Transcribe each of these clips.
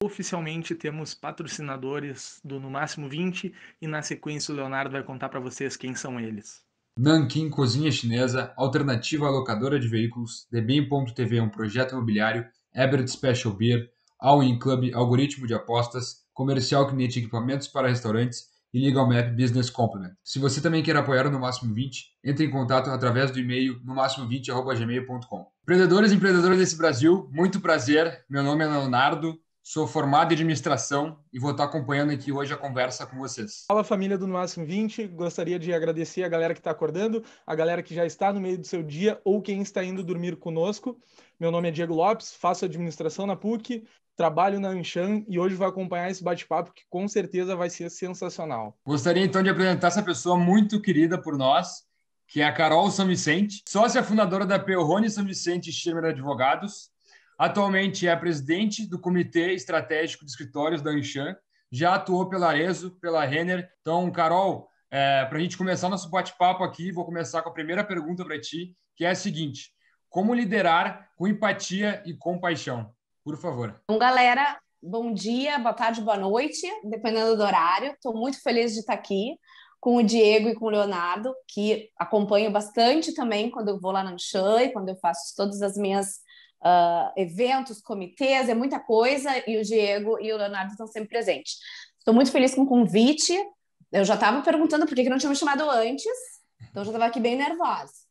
Oficialmente temos patrocinadores do No Máximo 20 e na sequência o Leonardo vai contar para vocês quem são eles. Nankin Cozinha Chinesa, Alternativa Locadora de Veículos, TheBean.tv, um projeto imobiliário, Ebert Special Beer, All In Club, algoritmo de apostas, Comercial Cliente Equipamentos para Restaurantes e Legal Map Business Complement. Se você também quer apoiar o No Máximo 20, entre em contato através do e-mail nomáximo20@gmail.com. Empreendedores e empreendedoras desse Brasil, muito prazer. Meu nome é Leonardo, sou formado em administração e vou estar acompanhando aqui hoje a conversa com vocês. Fala, família do No Máximo 20, gostaria de agradecer a galera que está acordando, a galera que já está no meio do seu dia ou quem está indo dormir conosco. Meu nome é Diego Lopes, faço administração na PUC, trabalho na Anshan e hoje vou acompanhar esse bate-papo que com certeza vai ser sensacional. Gostaria então de apresentar essa pessoa muito querida por nós, que é a Carol São Vicente, sócia fundadora da Perrone São Vicente Schirmer Advogados. Atualmente é presidente do Comitê Estratégico de Escritórios da Anshan, já atuou pela Arezzo, pela Renner. Então, Carol, para a gente começar nosso bate-papo aqui, vou começar com a primeira pergunta para ti, que é a seguinte: como liderar com empatia e compaixão? Por favor. Então, galera, bom dia, boa tarde, boa noite, dependendo do horário. Estou muito feliz de estar aqui com o Diego e com o Leonardo, que acompanho bastante também quando eu vou lá na Anshan e quando eu faço todas as minhas eventos, comitês, é muita coisa, e o Diego e o Leonardo estão sempre presentes. Estou muito feliz com o convite. Eu já estava perguntando por que não tinha me chamado antes, então eu já estava aqui bem nervosa.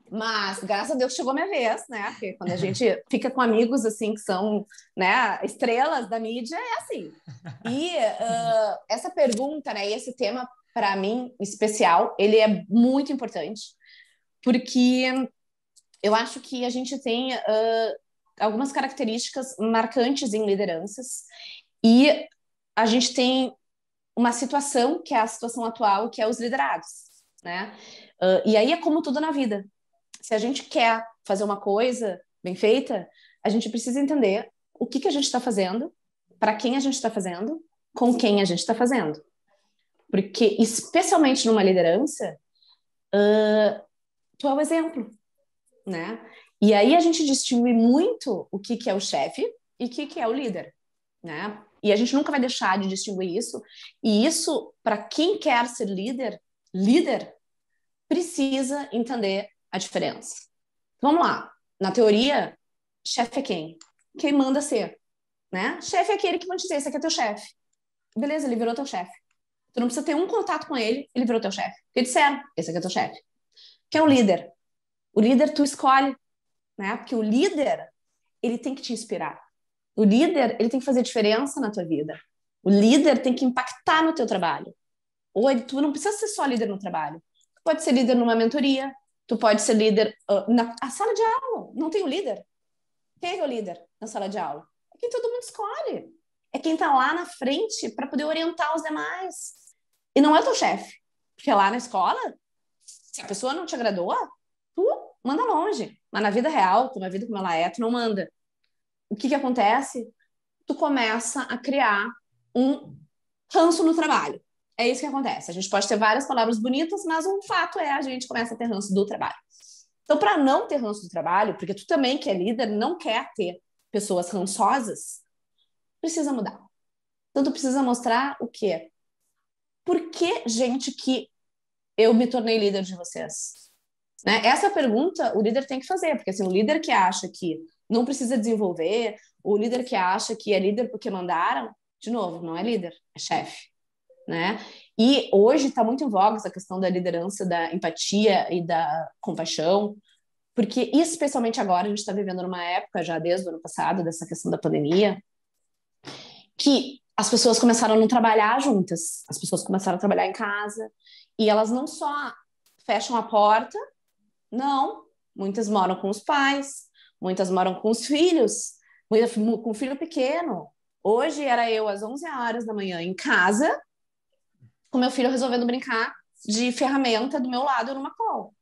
Mas, graças a Deus, chegou a minha vez, né? Porque quando a gente fica com amigos, assim, que são, né, estrelas da mídia, é assim. E essa pergunta, né, e esse tema, para mim, especial, ele é muito importante, porque eu acho que a gente tem algumas características marcantes em lideranças e a gente tem uma situação, que é a situação atual, que é os liderados, né? E aí é como tudo na vida. Se a gente quer fazer uma coisa bem feita, a gente precisa entender o que a gente está fazendo, para quem a gente está fazendo, com quem a gente está fazendo. Porque, especialmente numa liderança, tu é o exemplo, né? E aí a gente distingue muito o que é o chefe e o que é o líder, né? E a gente nunca vai deixar de distinguir isso. E isso, para quem quer ser líder, precisa entender a diferença. Então, vamos lá. Na teoria, chefe é quem? Quem manda ser, né? Chefe é aquele que vai te dizer, esse aqui é teu chefe. Beleza, ele virou teu chefe. Tu não precisa ter um contato com ele, ele virou teu chefe. Porque disseram, esse aqui é teu chefe. Quem é o líder? O líder tu escolhe, né? Porque o líder, ele tem que te inspirar. O líder, ele tem que fazer diferença na tua vida. O líder tem que impactar no teu trabalho. Ou tu não precisa ser só líder no trabalho. Tu pode ser líder numa mentoria, tu pode ser líder na sala de aula. Não tem o líder. Quem é o líder na sala de aula? É quem todo mundo escolhe. É quem está lá na frente para poder orientar os demais. E não é o teu chefe. Porque lá na escola, se a pessoa não te agradou, tu manda longe. Mas na vida real, como a vida como ela é, tu não manda. O que acontece? Tu começa a criar um ranço no trabalho. É isso que acontece. A gente pode ter várias palavras bonitas, mas o fato é a gente começa a ter ranço do trabalho. Então, para não ter ranço do trabalho, porque tu também, que é líder, não quer ter pessoas rançosas, precisa mudar. Então, tu precisa mostrar o quê? Por que, gente, que eu me tornei líder de vocês? Né? Essa pergunta o líder tem que fazer, porque assim, o líder que acha que não precisa desenvolver, o líder que acha que é líder porque mandaram, de novo, não é líder, é chefe. Né? E hoje está muito em voga essa questão da liderança, da empatia e da compaixão, porque especialmente agora a gente está vivendo numa época, já desde o ano passado, dessa questão da pandemia, que as pessoas começaram a não trabalhar juntas, as pessoas começaram a trabalhar em casa, e elas não só fecham a porta, não, muitas moram com os pais, muitas moram com os filhos, com o filho pequeno. Hoje era eu às 11 horas da manhã em casa, com meu filho resolvendo brincar de ferramenta do meu lado numa call.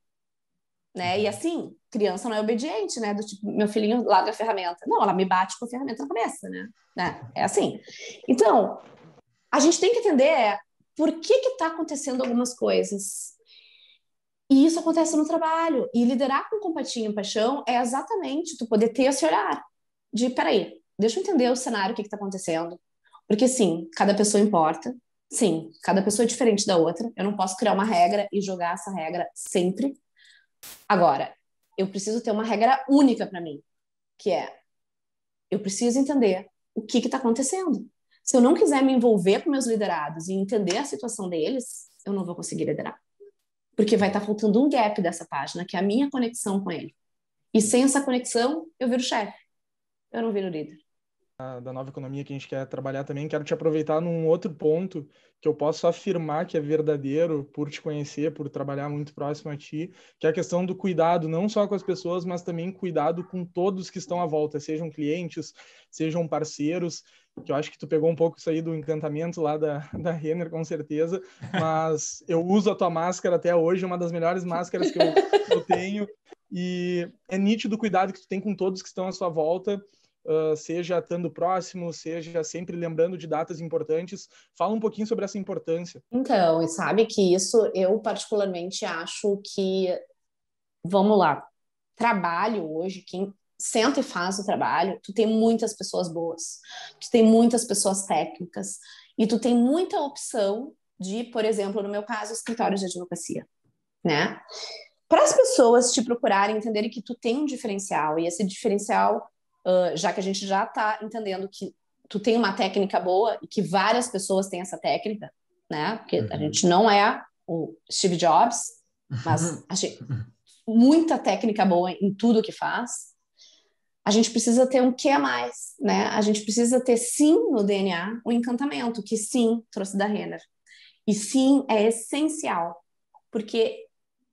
Né? E assim, criança não é obediente, né? Do tipo, meu filhinho larga a ferramenta. Não, ela me bate com a ferramenta na cabeça, né? É assim. Então, a gente tem que entender por que está acontecendo algumas coisas. E isso acontece no trabalho. E liderar com compaixão e paixão é exatamente tu poder ter esse olhar de, peraí, deixa eu entender o cenário, o que está acontecendo. Porque, sim, cada pessoa importa. Sim, cada pessoa é diferente da outra. Eu não posso criar uma regra e jogar essa regra sempre. Agora, eu preciso ter uma regra única para mim, que é, eu preciso entender o que está acontecendo. Se eu não quiser me envolver com meus liderados e entender a situação deles, eu não vou conseguir liderar. Porque vai estar faltando um gap dessa página, que é a minha conexão com ele. E sem essa conexão, eu viro chefe. Eu não viro líder. Da nova economia que a gente quer trabalhar também, quero te aproveitar num outro ponto que eu posso afirmar que é verdadeiro por te conhecer, por trabalhar muito próximo a ti, que é a questão do cuidado, não só com as pessoas, mas também cuidado com todos que estão à volta, sejam clientes, sejam parceiros, que eu acho que tu pegou um pouco isso aí do encantamento lá da Renner, com certeza, mas eu uso a tua máscara até hoje, uma das melhores máscaras que eu tenho, e é nítido o cuidado que tu tem com todos que estão à sua volta, seja estando próximo, seja sempre lembrando de datas importantes. Fala um pouquinho sobre essa importância. Então, e sabe que isso eu particularmente acho que, vamos lá, trabalho hoje, quem senta e faz o trabalho, tu tem muitas pessoas boas, tu tem muitas pessoas técnicas, e tu tem muita opção de, por exemplo, no meu caso, escritórios de advocacia, né? Para as pessoas te procurarem, entenderem que tu tem um diferencial, e esse diferencial, já que a gente já está entendendo que tu tem uma técnica boa e que várias pessoas têm essa técnica, né? Porque a gente não é o Steve Jobs, mas a gente, muita técnica boa em tudo que faz. A gente precisa ter um quê a mais, né? A gente precisa ter, sim, no DNA, o encantamento, que sim, trouxe da Renner. E sim, é essencial, porque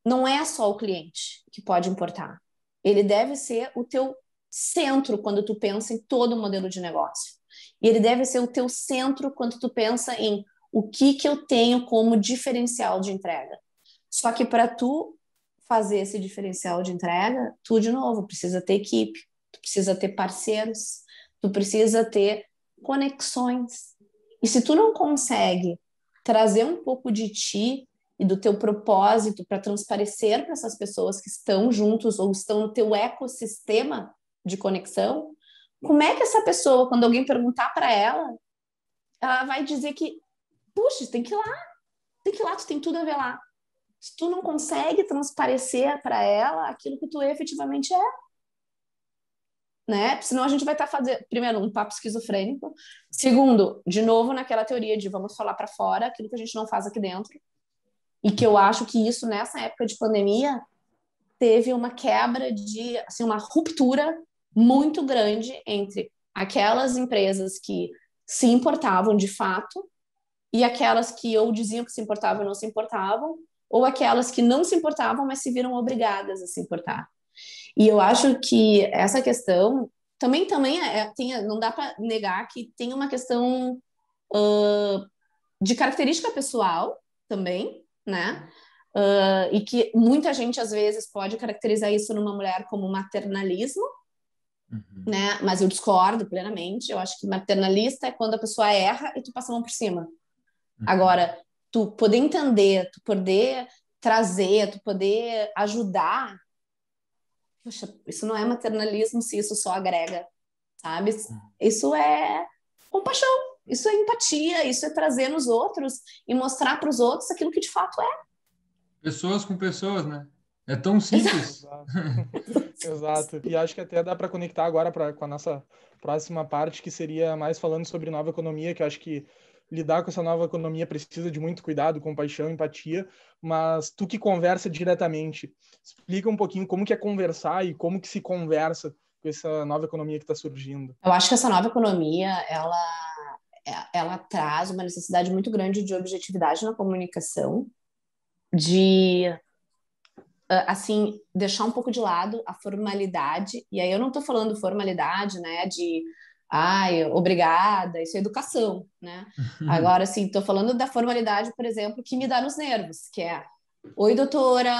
não é só o cliente que pode importar. Ele deve ser o teu centro quando tu pensa em todo o modelo de negócio. E ele deve ser o teu centro quando tu pensa em o que eu tenho como diferencial de entrega. Só que para tu fazer esse diferencial de entrega, tu, de novo, precisa ter equipe, tu precisa ter parceiros, tu precisa ter conexões. E se tu não consegue trazer um pouco de ti e do teu propósito para transparecer para essas pessoas que estão juntos ou estão no teu ecossistema de conexão, como é que essa pessoa, quando alguém perguntar para ela, ela vai dizer que, puxa, tem que ir lá, tu tem tudo a ver lá. Se tu não consegue transparecer para ela aquilo que tu efetivamente é, né? Senão a gente vai estar fazendo, primeiro, um papo esquizofrênico, segundo, de novo, naquela teoria de vamos falar para fora aquilo que a gente não faz aqui dentro. E que eu acho que isso, nessa época de pandemia, teve uma quebra de, assim, uma ruptura muito grande entre aquelas empresas que se importavam de fato e aquelas que ou diziam que se importavam ou não se importavam, ou aquelas que não se importavam, mas se viram obrigadas a se importar. E eu acho que essa questão também não dá para negar que tem uma questão de característica pessoal também, né? E que muita gente, às vezes, pode caracterizar isso numa mulher como maternalismo, né? Mas eu discordo plenamente. Eu acho que maternalista é quando a pessoa erra e tu passa a mão por cima. Agora, tu poder entender, tu poder trazer, tu poder ajudar, poxa, isso não é maternalismo se isso só agrega, sabe? Isso é compaixão, isso é empatia, isso é trazer nos outros e mostrar para os outros aquilo que de fato é. Pessoas com pessoas, né? É tão simples. Exato. E acho que até dá para conectar agora com a nossa próxima parte, que seria mais falando sobre nova economia, que eu acho que lidar com essa nova economia precisa de muito cuidado, compaixão, empatia, mas tu que conversa diretamente, explica um pouquinho como que é conversar e como que se conversa com essa nova economia que está surgindo. Eu acho que essa nova economia, ela traz uma necessidade muito grande de objetividade na comunicação, de assim, deixar um pouco de lado a formalidade, e aí eu não estou falando formalidade, né, de ai, obrigada, isso é educação, né? Agora, assim, estou falando da formalidade, por exemplo, que me dá nos nervos, que é oi, doutora.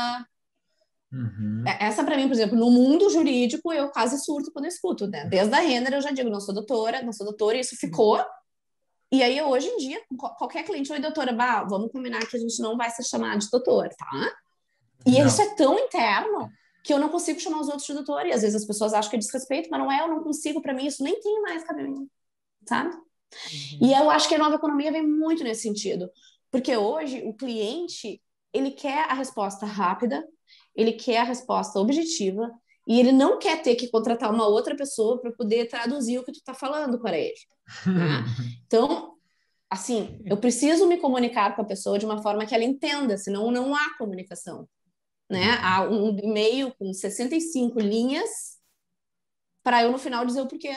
Essa, para mim, por exemplo, no mundo jurídico, eu quase surto quando eu escuto, né? Desde a Renner eu já digo, não sou doutora, e isso ficou E aí, hoje em dia, qualquer cliente, oi, doutora, vamos combinar que a gente não vai ser chamado de doutor, tá? E Não. isso é tão interno que eu não consigo chamar os outros de doutor. E às vezes as pessoas acham que é desrespeito, mas não é, eu não consigo, para mim isso nem tem mais cabimento, sabe? E eu acho que a nova economia vem muito nesse sentido. Porque hoje o cliente, ele quer a resposta rápida, ele quer a resposta objetiva, e ele não quer ter que contratar uma outra pessoa para poder traduzir o que tu está falando para ele. Né? Então, assim, eu preciso me comunicar com a pessoa de uma forma que ela entenda, senão não há comunicação. Né? Há um e-mail com 65 linhas para eu no final dizer o porquê.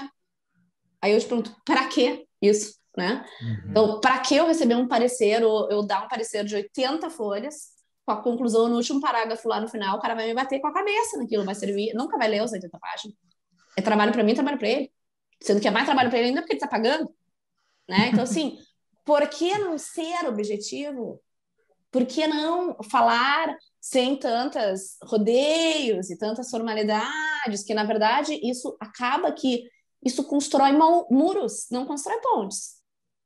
Aí eu te pergunto, para que isso? Né? Então, para que eu receber um parecer ou eu dar um parecer de 80 folhas com a conclusão no último parágrafo lá no final, o cara vai me bater com a cabeça naquilo, vai servir, nunca vai ler os 80 páginas. É trabalho para mim, trabalho para ele. Sendo que é mais trabalho para ele ainda porque ele está pagando. Né? Então, assim, por que não ser objetivo? Por que não falar sem tantas rodeios e tantas formalidades, que, na verdade, isso acaba que isso constrói muros, não constrói pontes.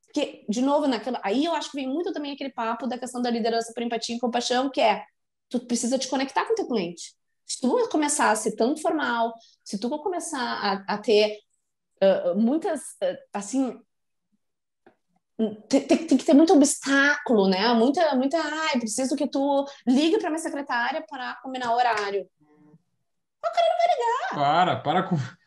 Porque, de novo, aí eu acho que vem muito também aquele papo da questão da liderança por empatia e compaixão, que é, tu precisa te conectar com o teu cliente. Se tu começar a ser tão formal, se tu começar a ter muitas, assim, tem que ter muito obstáculo, né? Preciso que tu ligue para minha secretária para combinar horário. O cara não vai ligar.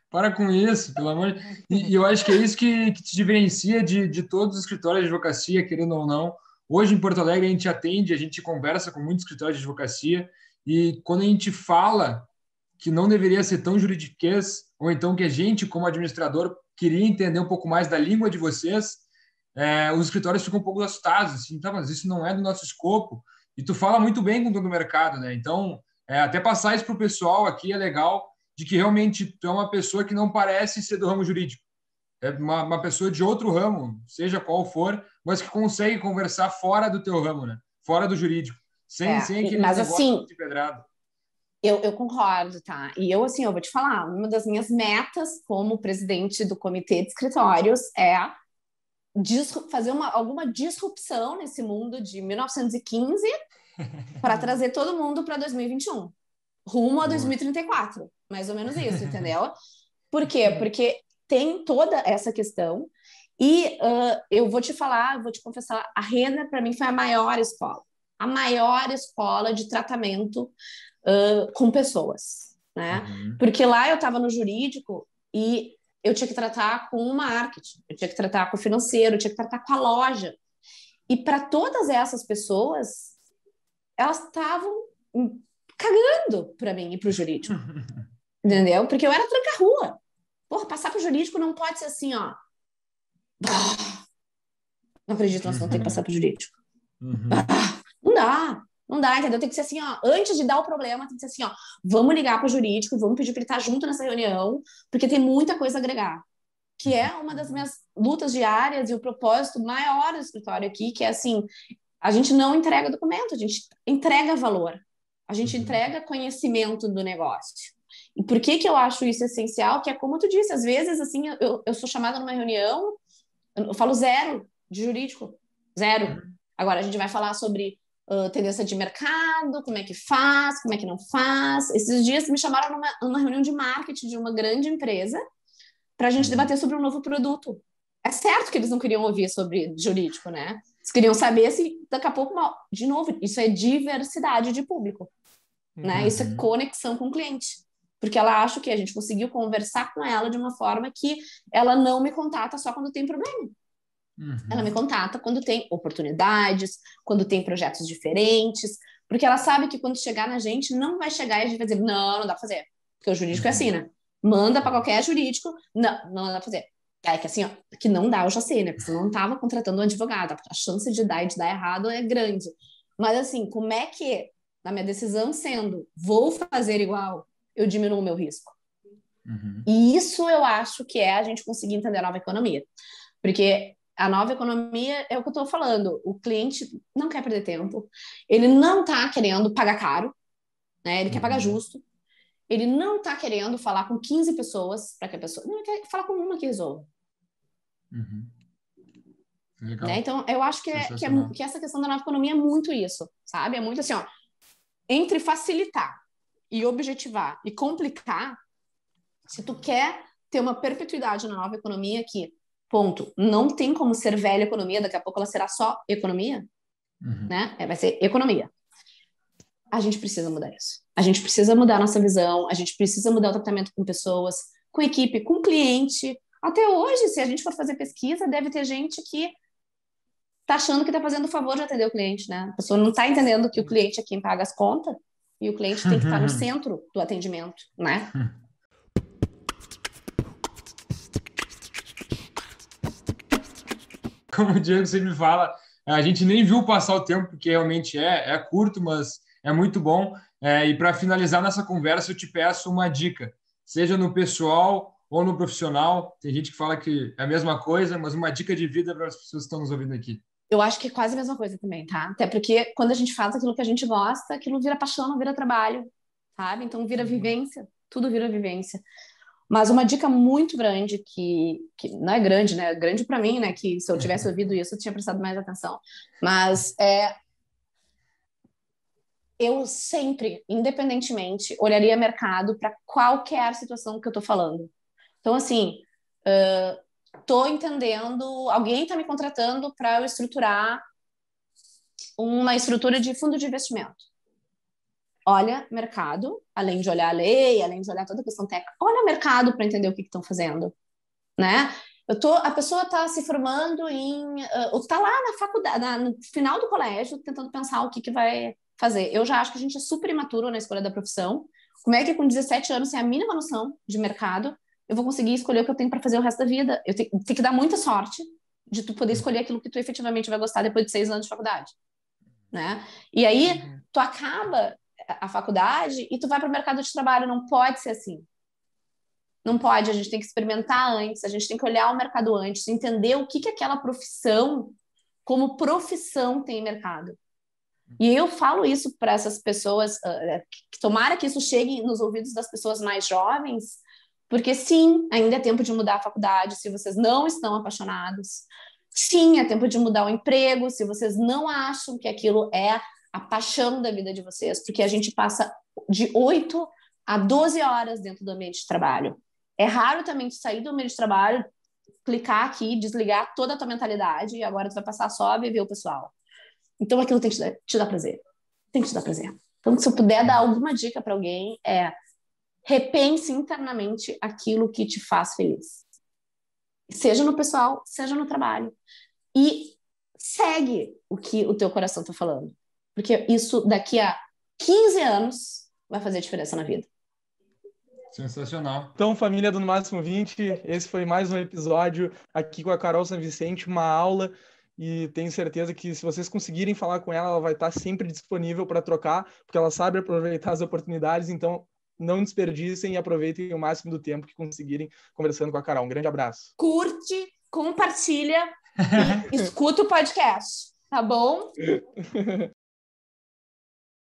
Para com isso, pelo amor de... E eu acho que é isso que te diferencia de todos os escritórios de advocacia, querendo ou não. Hoje, em Porto Alegre, a gente atende, a gente conversa com muitos escritórios de advocacia, e quando a gente fala que não deveria ser tão juridiquês, ou então que a gente, como administrador, queria entender um pouco mais da língua de vocês, os escritórios ficam um pouco assustados, assim, tá, mas isso não é do nosso escopo. E tu fala muito bem com todo o mercado, né? Então, até passar isso para o pessoal aqui é legal, de que realmente tu é uma pessoa que não parece ser do ramo jurídico. É uma pessoa de outro ramo, seja qual for, mas que consegue conversar fora do teu ramo, né? Fora do jurídico, sem aquele mas negócio assim, de pedrado. eu concordo, tá? E eu, assim, eu vou te falar, uma das minhas metas como presidente do comitê de escritórios é fazer alguma disrupção nesse mundo de 1915 para trazer todo mundo para 2021, rumo a 2034, mais ou menos isso, entendeu? Por quê? Porque tem toda essa questão e eu vou te falar, vou te confessar, a Renner para mim foi a maior escola de tratamento com pessoas, né? Porque lá eu estava no jurídico e eu tinha que tratar com o marketing, eu tinha que tratar com o financeiro, eu tinha que tratar com a loja. E para todas essas pessoas, elas estavam cagando para mim e para o jurídico. Entendeu? Porque eu era tranca-rua. Porra, passar para o jurídico não pode ser assim, ó. Não acredito, nós não tem que passar para o jurídico. Não dá. Não dá, entendeu? Tem que ser assim, ó. Antes de dar o problema, tem que ser assim, ó. Vamos ligar para o jurídico, vamos pedir para ele estar junto nessa reunião, porque tem muita coisa a agregar. Que é uma das minhas lutas diárias e o propósito maior do escritório aqui, que é assim, a gente não entrega documento, a gente entrega valor. A gente entrega conhecimento do negócio. E por que eu acho isso essencial? Que é como tu disse, às vezes, assim, eu sou chamada numa reunião, eu falo zero de jurídico, zero. Agora, a gente vai falar sobre tendência de mercado, como é que faz, como é que não faz. Esses dias me chamaram numa reunião de marketing de uma grande empresa para a gente debater sobre um novo produto. É certo que eles não queriam ouvir sobre jurídico, né? Eles queriam saber se daqui a pouco, de novo, isso é diversidade de público, né? Isso é conexão com o cliente. Porque ela acha que a gente conseguiu conversar com ela de uma forma que ela não me contata só quando tem problema. Ela me contata quando tem oportunidades, quando tem projetos diferentes, porque ela sabe que quando chegar na gente, não vai chegar e a gente vai dizer, não dá pra fazer. Porque o jurídico é assim, né? Manda para qualquer jurídico, não dá pra fazer. É que assim, ó, que não dá, eu já sei, né? Porque você não estava contratando um advogado, a chance de dar errado é grande. Mas assim, como é que, na minha decisão sendo, vou fazer igual, eu diminuo o meu risco? E isso eu acho que é a gente conseguir entender a nova economia. Porque a nova economia é o que eu estou falando, o cliente não quer perder tempo, ele não está querendo pagar caro, né? Ele quer pagar justo. Ele não está querendo falar com 15 pessoas para que a pessoa... Não, ele quer falar com uma que resolva. Legal. Né? Então, eu acho que essa questão da nova economia é muito isso, sabe? É muito assim, ó, entre facilitar e objetivar e complicar, se tu quer ter uma perpetuidade na nova economia que, ponto, não tem como ser velha economia, daqui a pouco ela será só economia, né? Vai ser economia. A gente precisa mudar isso. A gente precisa mudar a nossa visão, a gente precisa mudar o tratamento com pessoas, com equipe, com cliente. Até hoje, se a gente for fazer pesquisa, deve ter gente que tá achando que tá fazendo o favor de atender o cliente, né? A pessoa não tá entendendo que o cliente é quem paga as contas e o cliente tem que estar no centro do atendimento, né? Como o Diego sempre fala, a gente nem viu passar o tempo, porque realmente é curto, mas é muito bom. E para finalizar nossa conversa, eu te peço uma dica, seja no pessoal ou no profissional. Tem gente que fala que é a mesma coisa, mas uma dica de vida para as pessoas que estão nos ouvindo aqui. Eu acho que é quase a mesma coisa também, tá? Até porque quando a gente faz aquilo que a gente gosta, aquilo vira paixão, não vira trabalho, sabe? Então vira vivência, tudo vira vivência. Mas uma dica muito grande, que não é grande, né? Grande para mim, né? Que se eu tivesse ouvido isso, eu tinha prestado mais atenção. Mas eu sempre, independentemente, olharia mercado para qualquer situação que eu tô falando. Então, assim, tô entendendo, alguém tá me contratando para eu estruturar uma estrutura de fundo de investimento. Olha mercado, além de olhar a lei, além de olhar toda a questão técnica, olha mercado para entender o que estão fazendo, né? A pessoa está se formando está lá na faculdade, no final do colégio, tentando pensar o que vai fazer. Eu já acho que a gente é super imaturo na escolha da profissão. Como é que com 17 anos, sem a mínima noção de mercado, eu vou conseguir escolher o que eu tenho para fazer o resto da vida? Eu tenho que dar muita sorte de tu poder escolher aquilo que tu efetivamente vai gostar depois de 6 anos de faculdade, né? E aí, tu acaba a faculdade e tu vai para o mercado de trabalho. Não pode ser assim. Não pode, a gente tem que experimentar antes, a gente tem que olhar o mercado antes, entender o que aquela profissão, como profissão, tem em mercado. E eu falo isso para essas pessoas, que tomara que isso chegue nos ouvidos das pessoas mais jovens, porque sim, ainda é tempo de mudar a faculdade se vocês não estão apaixonados. Sim, é tempo de mudar o emprego se vocês não acham que aquilo é a paixão da vida de vocês, porque a gente passa de 8 a 12 horas dentro do ambiente de trabalho. É raro também tu sair do ambiente de trabalho, clicar aqui, desligar toda a tua mentalidade e agora tu vai passar só a viver o pessoal. Então aquilo tem que te dar prazer. Tem que te dar prazer. Então, se eu puder dar alguma dica para alguém, repense internamente aquilo que te faz feliz. Seja no pessoal, seja no trabalho. E segue o que o teu coração está falando. Porque isso daqui a 15 anos vai fazer diferença na vida. Sensacional. Então, família do No Máximo 20, esse foi mais um episódio aqui com a Carol San Vicente, uma aula, e tenho certeza que se vocês conseguirem falar com ela, ela vai estar sempre disponível para trocar, porque ela sabe aproveitar as oportunidades, então não desperdicem e aproveitem o máximo do tempo que conseguirem conversando com a Carol. Um grande abraço. Curte, compartilha e escuta o podcast, tá bom?